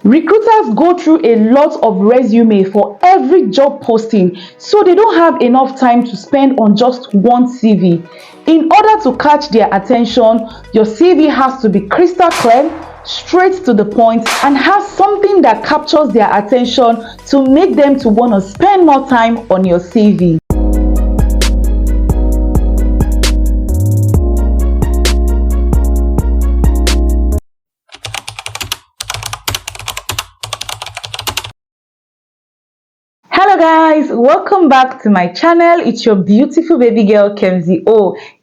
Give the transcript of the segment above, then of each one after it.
Recruiters go through a lot of resume for every job posting, so they don't have enough time to spend on just one CV. In order to catch their attention, your CV has to be crystal clear, straight to the point, and have something that captures their attention to make them to want to spend more time on your CV. Hello guys, welcome back to my channel. It's your beautiful baby girl Khemzy.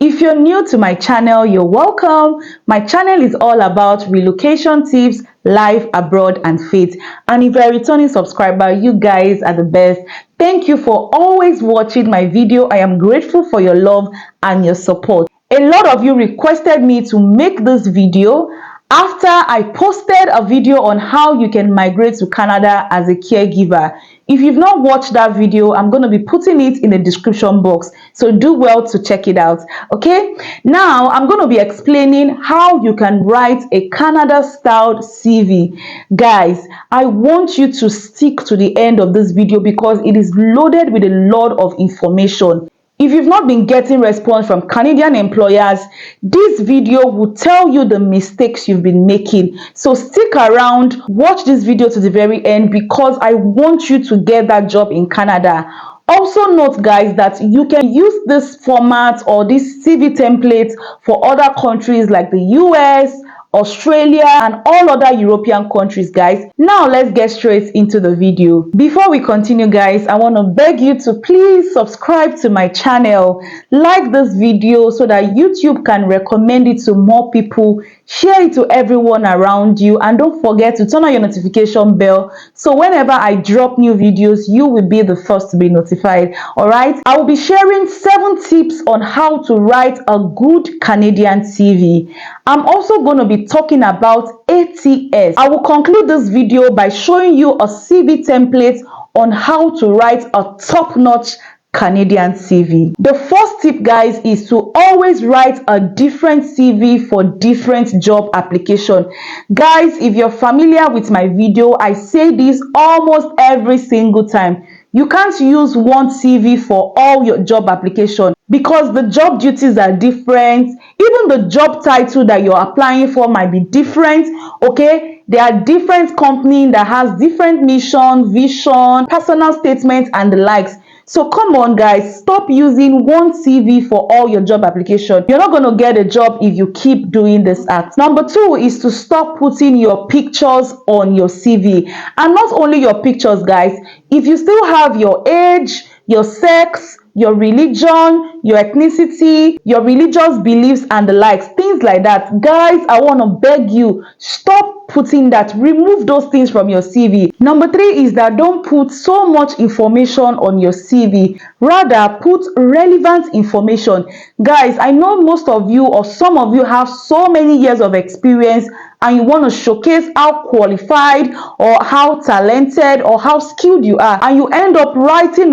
If you're new to my channel, you're welcome. My channel is all about relocation tips, life abroad, and faith. And if you're a returning subscriber, you guys are the best. Thank you for always watching my video. I am grateful for your love and your support. A lot of you requested me to make this video after I posted a video on how you can migrate to Canada as a caregiver. If you've not watched that video, I'm going to be putting it in the description box, so do well to check it out. Okay, now I'm going to be explaining how you can write a Canada styled CV. Guys, I want you to stick to the end of this video because it is loaded with a lot of information. If you've not been getting response from Canadian employers, this video will tell you the mistakes you've been making. So stick around, watch this video to the very end because I want you to get that job in Canada. Also note, guys, that you can use this format or this CV template for other countries like the US, Australia, and all other European countries, guys. Now let's get straight into the video. Before we continue, guys, I want to beg you to please subscribe to my channel, like this video so that YouTube can recommend it to more people, share it to everyone around you, and don't forget to turn on your notification bell so whenever I drop new videos, you will be the first to be notified. All right, I will be sharing 7 tips on how to write a good Canadian CV. I'm also going to be talking about ATS. I will conclude this video by showing you a CV template on how to write a top-notch Canadian CV. The first tip, guys, is to always write a different CV for different job application. Guys, if you're familiar with my video, I say this almost every single time. You can't use one CV for all your job application because the job duties are different. Even the job title that you're applying for might be different. Okay, there are different companies that has different mission, vision, personal statements, and the likes. So come on, guys, stop using one CV for all your job application. You're not going to get a job if you keep doing this act. Number 2 is to stop putting your pictures on your CV. And not only your pictures, guys. If you still have your age, your sex, your religion, your ethnicity, your religious beliefs, and the likes, things like that, guys, I want to beg you, stop putting that. Remove those things from your CV. Number 3 is that don't put so much information on your CV. Rather, put relevant information. Guys, I know most of you or some of you have so many years of experience and you want to showcase how qualified or how talented or how skilled you are, and you end up writing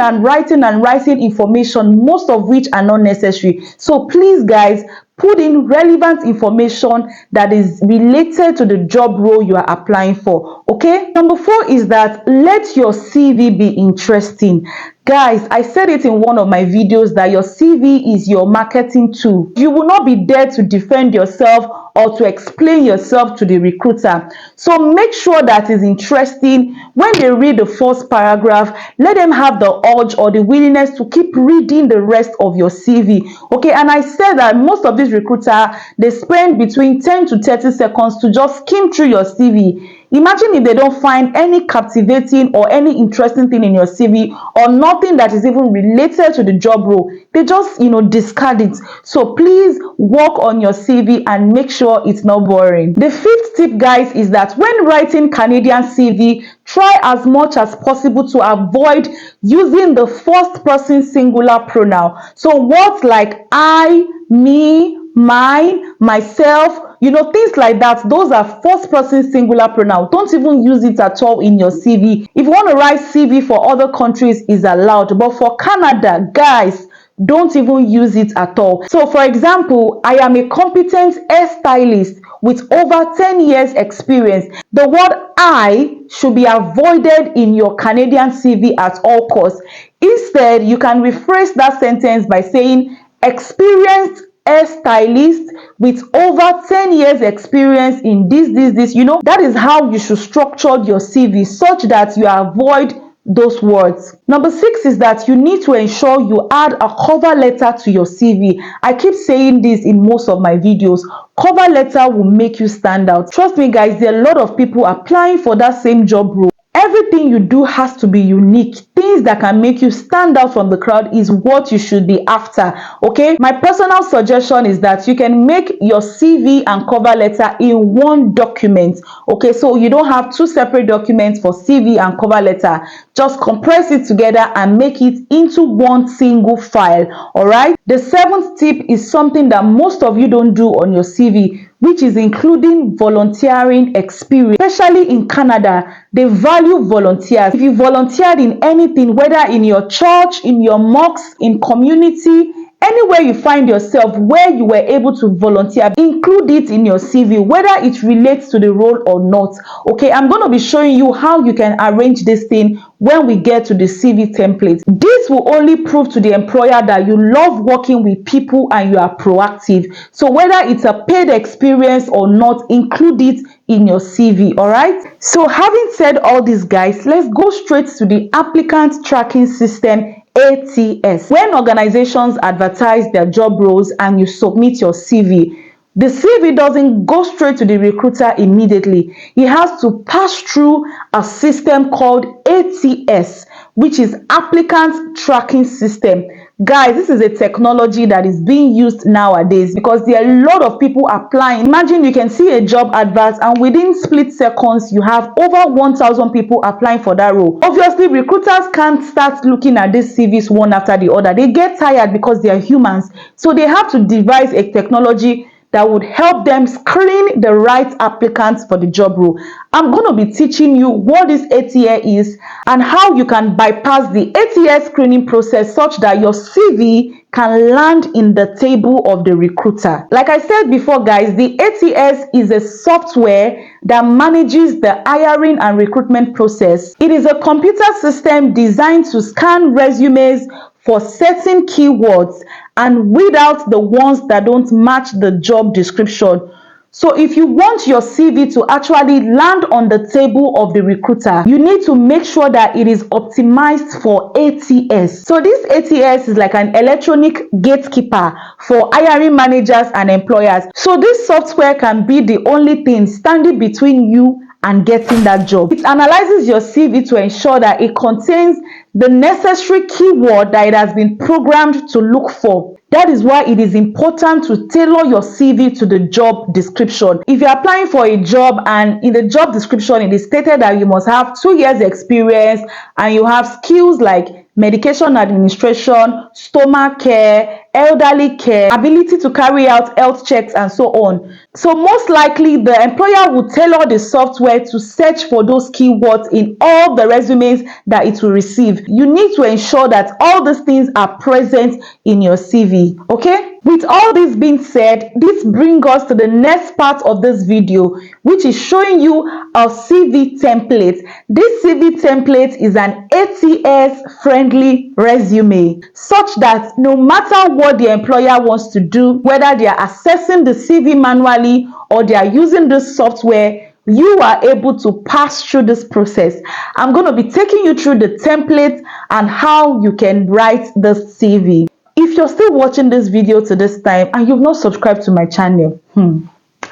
information, most of which are not necessary. So please, guys, put in relevant information that is related to the job role you are applying for. Okay, number 4 is that let your CV be interesting. Guys, I said it in one of my videos that your CV is your marketing tool. You will not be there to defend yourself or to explain yourself to the recruiter. So make sure that is interesting. When they read the first paragraph, let them have the urge or the willingness to keep reading the rest of your CV. Okay, and I said that most of these recruiters, they spend between 10 to 30 seconds to just skim through your CV. Imagine if they don't find any captivating or any interesting thing in your CV or nothing that is even related to the job role. They just, discard it. So please work on your CV and make sure it's not boring. The 5th tip, guys, is that when writing Canadian CV, try as much as possible to avoid using the first person singular pronoun. So words like I, me, mine, myself, things like that, those are first person singular pronoun. Don't even use it at all in your CV. If you want to write CV for other countries, is allowed, but for Canada, guys, don't even use it at all. So for example, I am a competent hairstylist with over 10 years experience. The word I should be avoided in your Canadian CV at all costs. Instead, you can rephrase that sentence by saying experienced hairstylist with over 10 years experience in this. That is how you should structure your CV such that you avoid those words. Number 6 is that you need to ensure you add a cover letter to your CV. I keep saying this in most of my videos. Cover letter will make you stand out. Trust me guys, there are a lot of people applying for that same job role. Everything you do has to be unique. Things that can make you stand out from the crowd is what you should be after. Okay, my personal suggestion is that you can make your CV and cover letter in one document. Okay, so you don't have two separate documents for CV and cover letter. Just compress it together and make it into one single file. All right, the 7th tip is something that most of you don't do on your CV, which is including volunteering experience. Especially in Canada, they value volunteers. If you volunteered in anything, whether in your church, in your mosque, in community, anywhere you find yourself where you were able to volunteer, include it in your CV, whether it relates to the role or not. Okay, I'm going to be showing you how you can arrange this thing when we get to the CV template. This will only prove to the employer that you love working with people and you are proactive. So whether it's a paid experience or not, include it in your CV. All right, so having said all this guys, let's go straight to the applicant tracking system, ATS. When organizations advertise their job roles and you submit your CV, the CV doesn't go straight to the recruiter immediately. It has to pass through a system called ATS, which is Applicant Tracking System. Guys, this is a technology that is being used nowadays because there are a lot of people applying. Imagine you can see a job advert and within split seconds, you have over 1,000 people applying for that role. Obviously, recruiters can't start looking at these CVs one after the other. They get tired because they are humans. So they have to devise a technology that would help them screen the right applicants for the job role. I'm going to be teaching you what this ATS is and how you can bypass the ATS screening process such that your CV can land in the table of the recruiter. Like I said before guys, the ATS is a software that manages the hiring and recruitment process. It is a computer system designed to scan resumes for certain keywords and weed out the ones that don't match the job description. So if you want your CV to actually land on the table of the recruiter, you need to make sure that it is optimized for ATS. So this ATS is like an electronic gatekeeper for hiring managers and employers. So this software can be the only thing standing between you and getting that job. It analyzes your CV to ensure that it contains the necessary keyword that it has been programmed to look for. That is why it is important to tailor your CV to the job description. If you're applying for a job and in the job description it is stated that you must have 2 years experience and you have skills like medication administration, stomach care, elderly care, ability to carry out health checks and so on. So most likely the employer will tailor the software to search for those keywords in all the resumes that it will receive. You need to ensure that all these things are present in your CV, okay? With all this being said, this brings us to the next part of this video, which is showing you a CV template. This CV template is an ATS-friendly resume, such that no matter what the employer wants to do, whether they are assessing the CV manually or they are using this software, you are able to pass through this process. I'm going to be taking you through the template and how you can write the CV. If you're still watching this video to this time and you've not subscribed to my channel,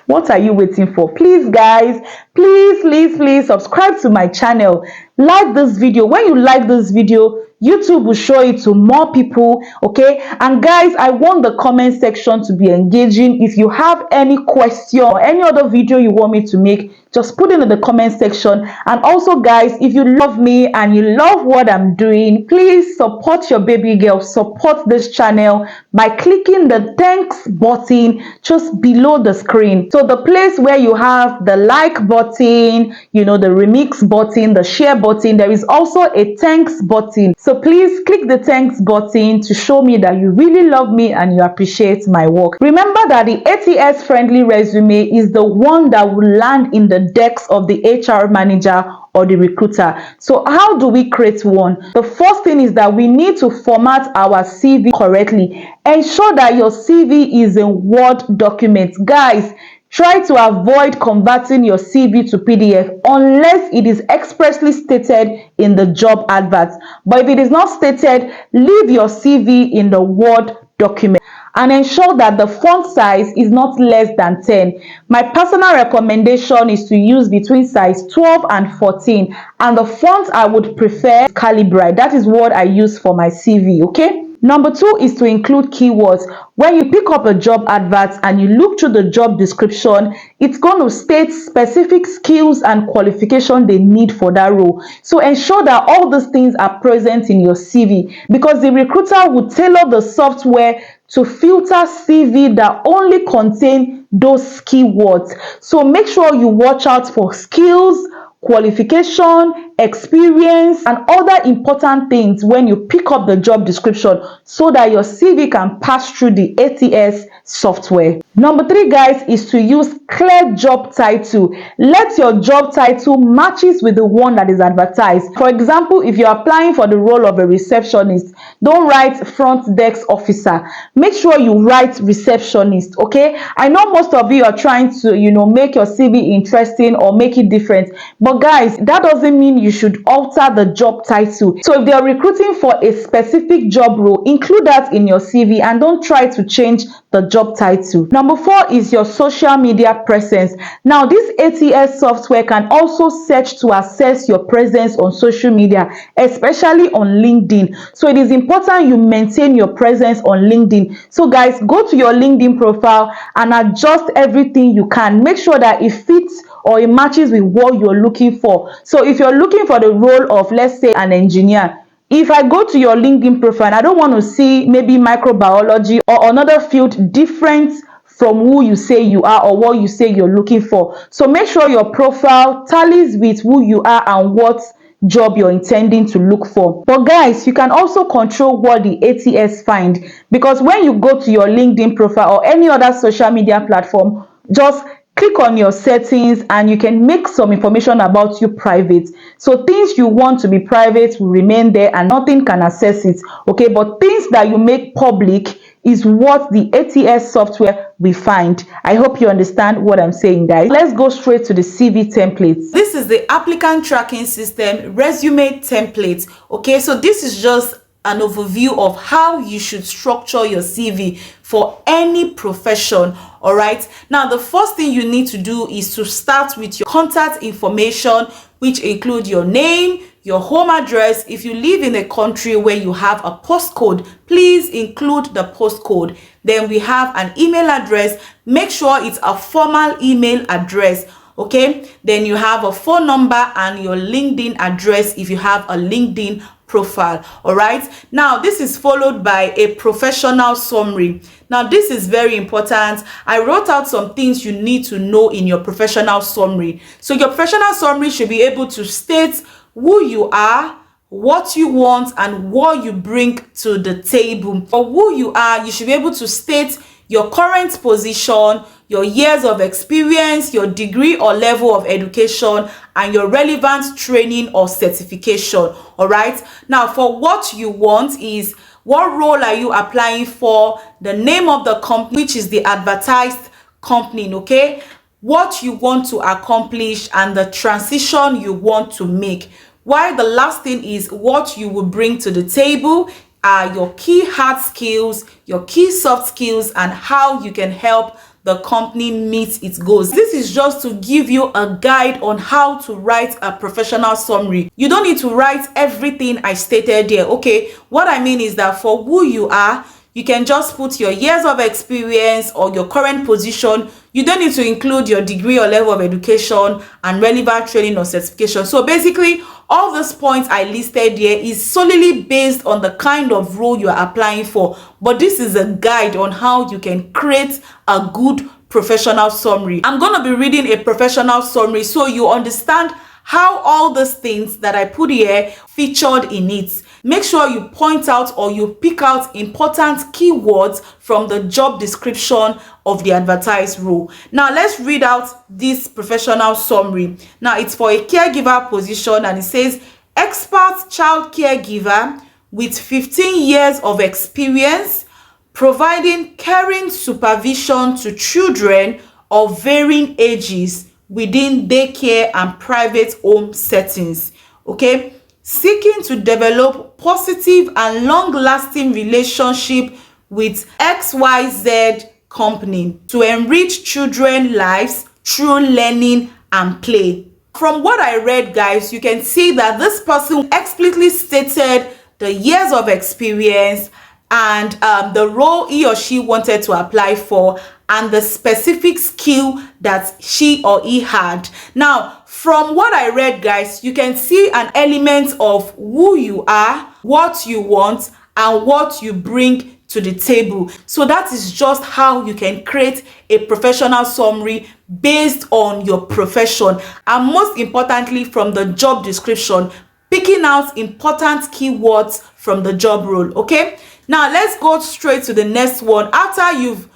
what are you waiting for? Please guys, please subscribe to my channel. Like this video. When you like this video, YouTube will show it to more people, okay? And guys, I want the comment section to be engaging. If you have any question or any other video you want me to make, just put it in the comment section. And also guys, if you love me and you love what I'm doing, please support your baby girl, support this channel by clicking the thanks button just below the screen. So the place where you have the like button, you know, the remix button, the share button, there is also a thanks button. So please click the thanks button to show me that you really love me and you appreciate my work. Remember that the ATS friendly resume is the one that will land in the desk of the HR manager or the recruiter. So how do we create one? The first thing is that we need to format our CV correctly. Ensure that your CV is in Word document. Guys, try to avoid converting your CV to PDF unless it is expressly stated in the job advert. But if it is not stated, leave your CV in the Word document and ensure that the font size is not less than 10. My personal recommendation is to use between size 12 and 14, and the font I would prefer is Calibri. That is what I use for my CV, okay? Number 2 is to include keywords. When you pick up a job advert and you look through the job description, it's going to state specific skills and qualification they need for that role. So ensure that all these things are present in your CV, because the recruiter will tailor the software to filter CV that only contain those keywords. So make sure you watch out for skills, qualification, experience, and other important things when you pick up the job description so that your CV can pass through the ATS software. Number 3, guys, is to use clear job title. Let your job title matches with the one that is advertised. For example, if you're applying for the role of a receptionist, don't write front desk officer. Make sure you write receptionist, okay? I know most of you are trying to, make your CV interesting or make it different. But guys, that doesn't mean you should alter the job title. So if they're recruiting for a specific job role, include that in your CV and don't try to change the job title. Number 4 is your social media presence. Now, this ATS software can also search to assess your presence on social media, especially on LinkedIn. So it is important you maintain your presence on LinkedIn. So guys, go to your LinkedIn profile and adjust everything you can. Make sure that it fits or it matches with what you're looking for. So if you're looking for the role of, let's say, an engineer, if I go to your LinkedIn profile and I don't want to see maybe microbiology or another field different from who you say you are or what you say you're looking for. So make sure your profile tallies with who you are and what job you're intending to look for. But guys, you can also control what the ATS find, because when you go to your LinkedIn profile or any other social media platform, just click on your settings and you can make some information about you private. So things you want to be private will remain there and nothing can access it, okay? But things that you make public is what the ATS software will find. I hope you understand what I'm saying, guys. Let's go straight to the CV templates. This is the applicant tracking system resume template, okay? So this is just an overview of how you should structure your CV for any profession. All right, now the first thing you need to do is to start with your contact information, which include your name, your home address. If you live in a country where you have a postcode, please include the postcode. Then we have an email address. Make sure it's a formal email address. Okay, then you have a phone number and your LinkedIn address if you have a LinkedIn profile. All right, now this is followed by a professional summary. Now this is very important. I wrote out some things you need to know in your professional summary. So your professional summary should be able to state who you are, what you want, and what you bring to the table. For who you are, you should be able to state your current position, your years of experience, your degree or level of education, and your relevant training or certification. All right, now for what you want is what role are you applying for, the name of the company, which is the advertised company, okay, what you want to accomplish, and the transition you want to make. While the last thing is what you will bring to the table are your key hard skills, your key soft skills, and how you can help the company meet its goals. This is just to give you a guide on how to write a professional summary. You don't need to write everything I stated there, okay? What I mean is that for who you are, you can just put your years of experience or your current position. You don't need to include your degree or level of education and relevant training or certification. So basically, all those points I listed here is solely based on the kind of role you are applying for. But this is a guide on how you can create a good professional summary. I'm going to be reading a professional summary so you understand how all these things that I put here featured in it. Make sure you point out or you pick out important keywords from the job description of the advertised role. Now let's read out this professional summary. Now it's for a caregiver position, and it says expert child caregiver with 15 years of experience providing caring supervision to children of varying ages within daycare and private home settings. Okay, seeking to develop positive and long-lasting relationship with XYZ company to enrich children's lives through learning and play. From what I read, guys, you can see that this person explicitly stated the years of experience and the role he or she wanted to apply for and the specific skill that she or he had. Now, from what I read, guys, you can see an element of who you are, what you want, and what you bring to the table. So that is just how you can create a professional summary based on your profession, and most importantly from the job description, picking out important keywords from the job role. Okay, now let's go straight to the next one. After you've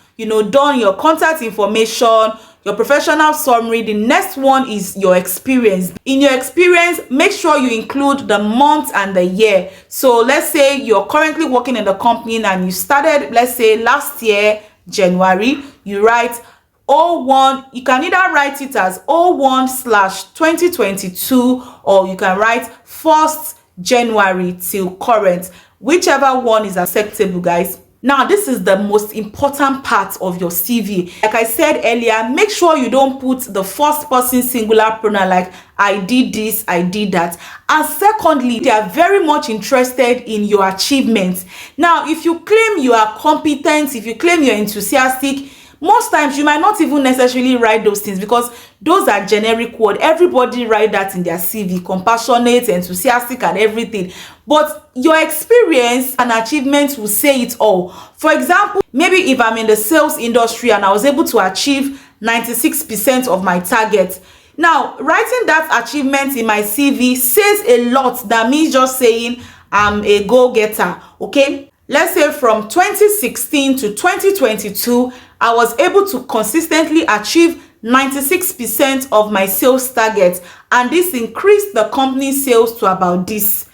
done your contact information, your professional summary, the next one is your experience. In your experience, make sure you include the month and the year. So let's say you're currently working in the company and you started, let's say last year January, you write 01. You can either write it as 01/2022 or you can write 1st January till current, whichever one is acceptable, guys. Now, this is the most important part of your CV. Like I said earlier, make sure you don't put the first person singular pronoun like I did this, I did that. And secondly, they are very much interested in your achievements. Now, if you claim you are competent, if you claim you're enthusiastic, most times you might not even necessarily write those things because those are generic words. Everybody write that in their CV, compassionate, enthusiastic, and everything. But your experience and achievements will say it all. For example, maybe if I'm in the sales industry and I was able to achieve 96% of my target. Now, writing that achievement in my CV says a lot. That means just saying I'm a go-getter. Okay, let's say from 2016 to 2022, I was able to consistently achieve 96% of my sales target, and this increased the company's sales to about this.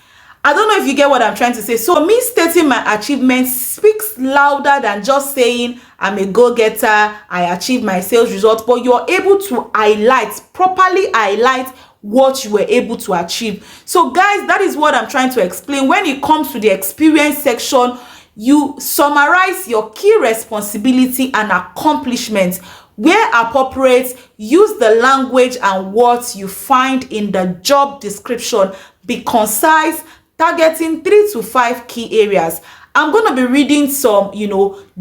I don't know if you get what I'm trying to say. So me stating my achievements speaks louder than just saying I'm a go-getter, I achieved my sales results, but you're able to properly highlight what you were able to achieve. So guys, that is what I'm trying to explain. When it comes to the experience section, you summarize your key responsibility and accomplishments. Where appropriate, use the language and words you find in the job description. Be concise, targeting 3 to 5 key areas. I'm going to be reading some,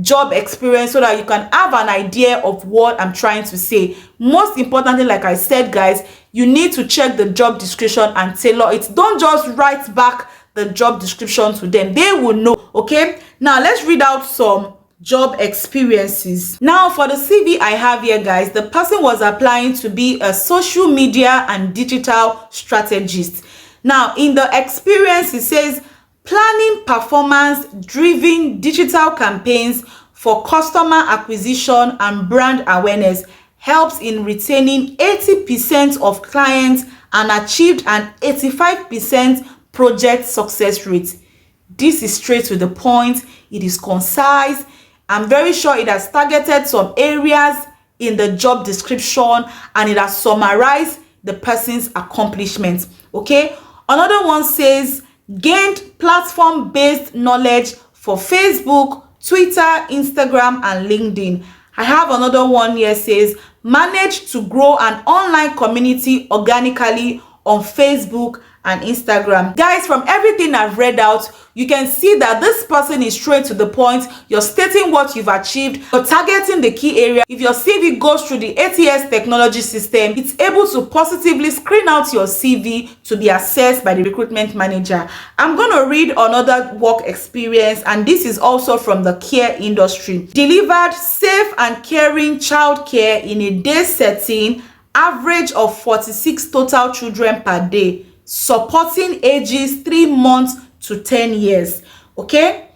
job experience so that you can have an idea of what I'm trying to say. Most importantly, like I said, guys, you need to check the job description and tailor it. Don't just write back the job description to them. They will know. Okay, now let's read out some job experiences. Now for the CV I have here, guys, the person was applying to be a social media and digital strategist. Now in the experience, it says planning performance driven digital campaigns for customer acquisition and brand awareness helps in retaining 80% of clients and achieved an 85% project success rate. This is straight to the point. It is concise. I'm very sure it has targeted some areas in the job description and it has summarized the person's accomplishments. Okay, another one says gained platform-based knowledge for Facebook, Twitter, Instagram, and LinkedIn. I have another one here says managed to grow an online community organically on Facebook and Instagram. Guys, from everything I've read out, you can see that this person is straight to the point. You're stating what you've achieved, you're targeting the key area. If your CV goes through the ATS technology system, it's able to positively screen out your CV to be assessed by the recruitment manager. I'm going to read another work experience, and this is also from the care industry. Delivered safe and caring childcare in a day setting average of 46 total children per day, supporting ages 3 months to 10 years. Okay,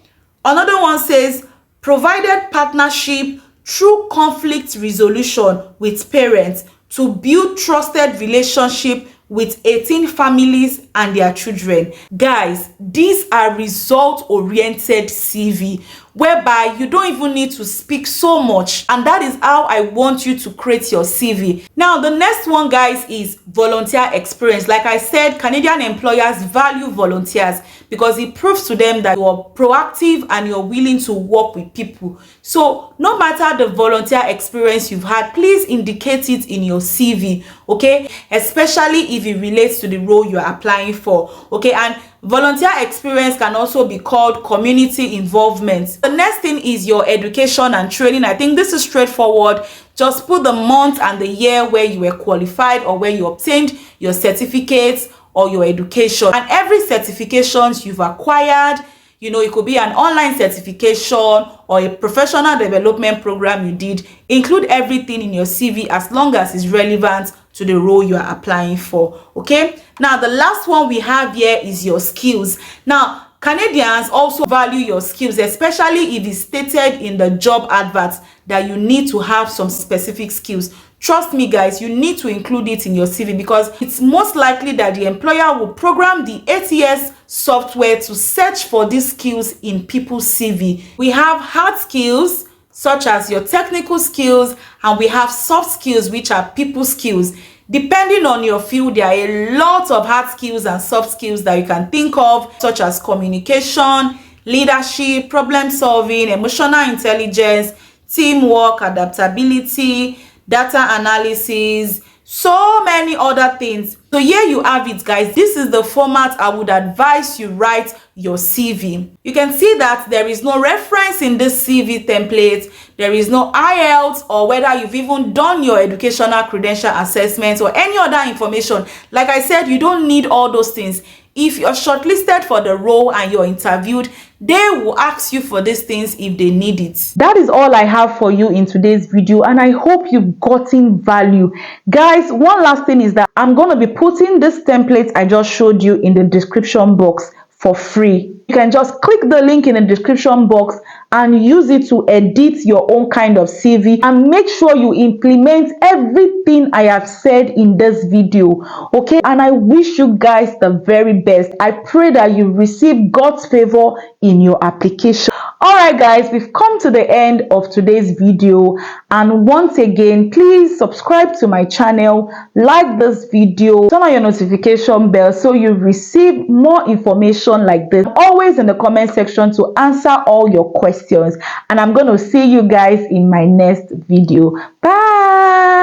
another one says provided partnership through conflict resolution with parents to build trusted relationship with 18 families and their children. Guys, these are result-oriented CV, whereby you don't even need to speak so much, and that is how I want you to create your CV. Now, the next one, guys, is volunteer experience. Like I said, Canadian employers value volunteers because it proves to them that you're proactive and you're willing to work with people. So no matter the volunteer experience you've had, please indicate it in your CV, okay? Especially if it relates to the role you're applying for, okay? And volunteer experience can also be called community involvement. The next thing is your education and training. I think this is straightforward. Just put the month and the year where you were qualified or where you obtained your certificates or your education, and every certifications you've acquired. You know, it could be an online certification or a professional development program you did. Include everything in your CV as long as it's relevant to the role you are applying for. Okay, now the last one we have here is your skills. Now, Canadians also value your skills, especially if it's stated in the job adverts that you need to have some specific skills. Trust me, guys, you need to include it in your CV because it's most likely that the employer will program the ATS software to search for these skills in people's CV. We have hard skills, such as your technical skills, and we have soft skills, which are people skills. Depending on your field, there are a lot of hard skills and soft skills that you can think of, such as communication, leadership, problem solving, emotional intelligence, teamwork, adaptability, data analysis, so many other things. So here you have it, guys. This is the format I would advise you write your CV. You can see that there is no reference in this CV template. There is no IELTS or whether you've even done your educational credential assessment or any other information. Like I said, you don't need all those things. If you're shortlisted for the role and you're interviewed, they will ask you for these things if they need it. That is all I have for you in today's video, and I hope you've gotten value. Guys, one last thing is that I'm going to be putting this template I just showed you in the description box for free. You can just click the link in the description box and use it to edit your own kind of CV, and make sure you implement everything I have said in this video, okay? And I wish you guys the very best. I pray that you receive God's favor in your application. All right, guys, we've come to the end of today's video, and once again, please subscribe to my channel, like this video, turn on your notification bell so you receive more information like this. I'm always in the comment section to answer all your questions, and I'm going to see you guys in my next video. Bye.